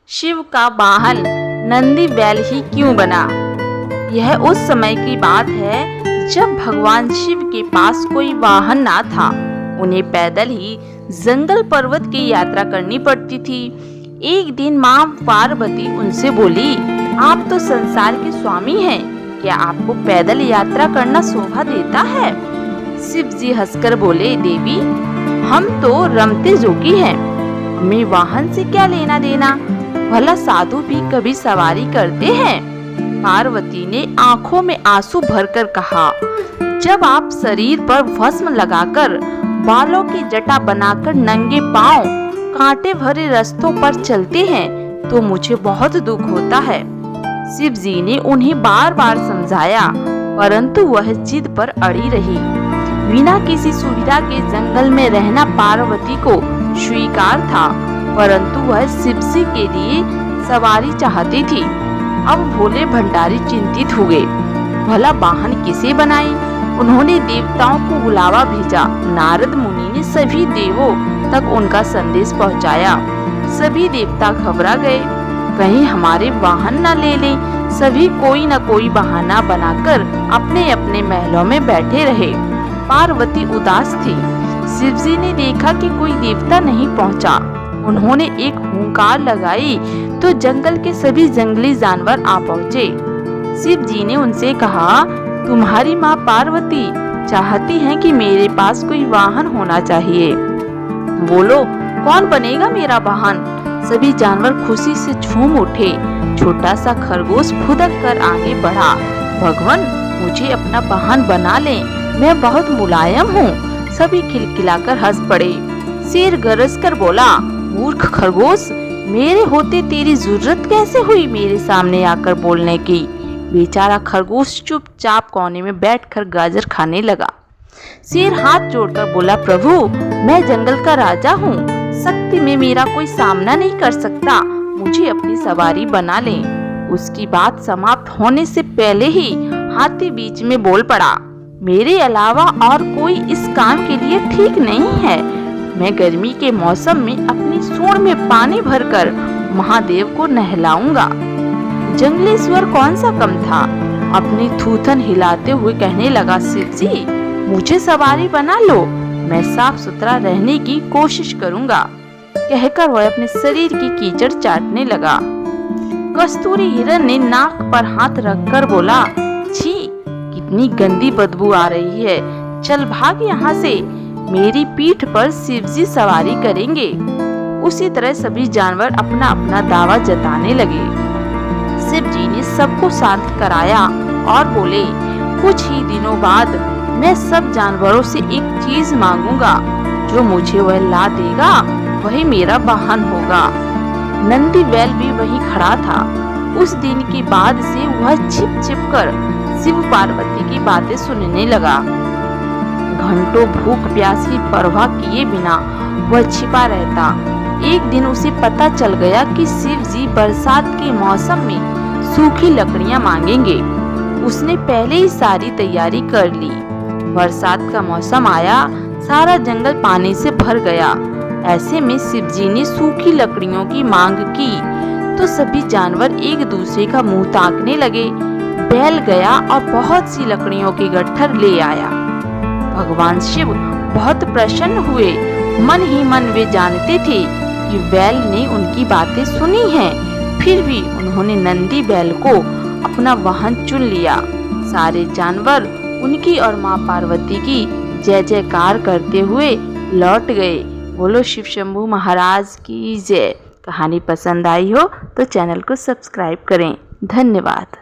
शिव का वाहन नंदी बैल ही क्यों बना? यह उस समय की बात है जब भगवान शिव के पास कोई वाहन ना था। उन्हें पैदल ही जंगल पर्वत की यात्रा करनी पड़ती थी। एक दिन माँ पार्वती उनसे बोली, आप तो संसार के स्वामी हैं, क्या आपको पैदल यात्रा करना शोभा देता है? शिव जी हंसकर बोले, देवी हम तो रमते जोगी हैं, हमें वाहन से क्या लेना देना, भला साधु भी कभी सवारी करते हैं। पार्वती ने आंखों में आंसू भरकर कहा, जब आप शरीर पर भस्म लगाकर बालों की जटा बनाकर नंगे पांव कांटे भरे रास्तों पर चलते हैं तो मुझे बहुत दुख होता है। शिव जी ने उन्हें बार बार समझाया, परंतु वह जिद पर अड़ी रही। बिना किसी सुविधा के जंगल में रहना पार्वती को स्वीकार था, परंतु वह शिव जी के लिए सवारी चाहती थी। अब भोले भंडारी चिंतित हुए, भला वाहन किसे बनाए? उन्होंने देवताओं को बुलावा भेजा। नारद मुनि ने सभी देवों तक उनका संदेश पहुंचाया। सभी देवता घबरा गए, कहीं हमारे वाहन न ले लें। सभी कोई न कोई बहाना बनाकर अपने अपने महलों में बैठे रहे। पार्वती उदास थी। शिव जी ने देखा कि कोई देवता नहीं पहुंचा। उन्होंने एक हुंकार लगाई तो जंगल के सभी जंगली जानवर आ पहुँचे। शिव जी ने उनसे कहा, तुम्हारी माँ पार्वती चाहती हैं कि मेरे पास कोई वाहन होना चाहिए। बोलो, कौन बनेगा मेरा वाहन? सभी जानवर खुशी से झूम उठे। छोटा सा खरगोश फुदक कर आगे बढ़ा, भगवान मुझे अपना वाहन बना लें, मैं बहुत मुलायम हूँ। सभी खिलखिलाकर हंस पड़े। शेर गरज कर बोला, मूर्ख खरगोश, मेरे होते तेरी जरूरत कैसे हुई मेरे सामने आकर बोलने की? बेचारा खरगोश चुपचाप कोने में बैठकर गाजर खाने लगा। शेर हाथ जोड़कर बोला, प्रभु मैं जंगल का राजा हूँ, शक्ति में मेरा कोई सामना नहीं कर सकता, मुझे अपनी सवारी बना लें। उसकी बात समाप्त होने से पहले ही हाथी बीच में बोल पड़ा, मेरे अलावा और कोई इस काम के लिए ठीक नहीं है। मैं गर्मी के मौसम में अपनी सूंड में पानी भरकर महादेव को नहलाऊंगा। जंगली स्वर कौन सा कम था, अपनी थूथन हिलाते हुए कहने लगा, शिव जी मुझे सवारी बना लो, मैं साफ सुथरा रहने की कोशिश करूंगा। कहकर वह अपने शरीर की कीचड़ चाटने लगा। कस्तूरी हिरण ने नाक पर हाथ रखकर बोला, छी कितनी गंदी बदबू आ रही है, चल भाग यहाँ से, मेरी पीठ पर शिवजी सवारी करेंगे। उसी तरह सभी जानवर अपना अपना दावा जताने लगे। शिव जी ने सबको शांत कराया और बोले, कुछ ही दिनों बाद मैं सब जानवरों से एक चीज मांगूंगा, जो मुझे वह ला देगा वही मेरा वाहन होगा। नंदी बैल भी वहीं खड़ा था। उस दिन के बाद से वह छिप छिप कर शिव पार्वती की बातें सुनने लगा। घंटों भूख प्यास की परवाह किए बिना वह छिपा रहता। एक दिन उसे पता चल गया कि शिव जी बरसात के मौसम में सूखी लकड़ियां मांगेंगे। उसने पहले ही सारी तैयारी कर ली। बरसात का मौसम आया, सारा जंगल पानी से भर गया। ऐसे में शिव जी ने सूखी लकड़ियों की मांग की तो सभी जानवर एक दूसरे का मुंह ताकने लगे। बैल गया और बहुत सी लकड़ियों के गट्ठर ले आया। भगवान शिव बहुत प्रसन्न हुए। मन ही मन वे जानते थे कि बैल ने उनकी बातें सुनी हैं। फिर भी उन्होंने नंदी बैल को अपना वाहन चुन लिया। सारे जानवर उनकी और माँ पार्वती की जय जयकार करते हुए लौट गए। बोलो शिव शंभू महाराज की जय। कहानी पसंद आई हो तो चैनल को सब्सक्राइब करें। धन्यवाद।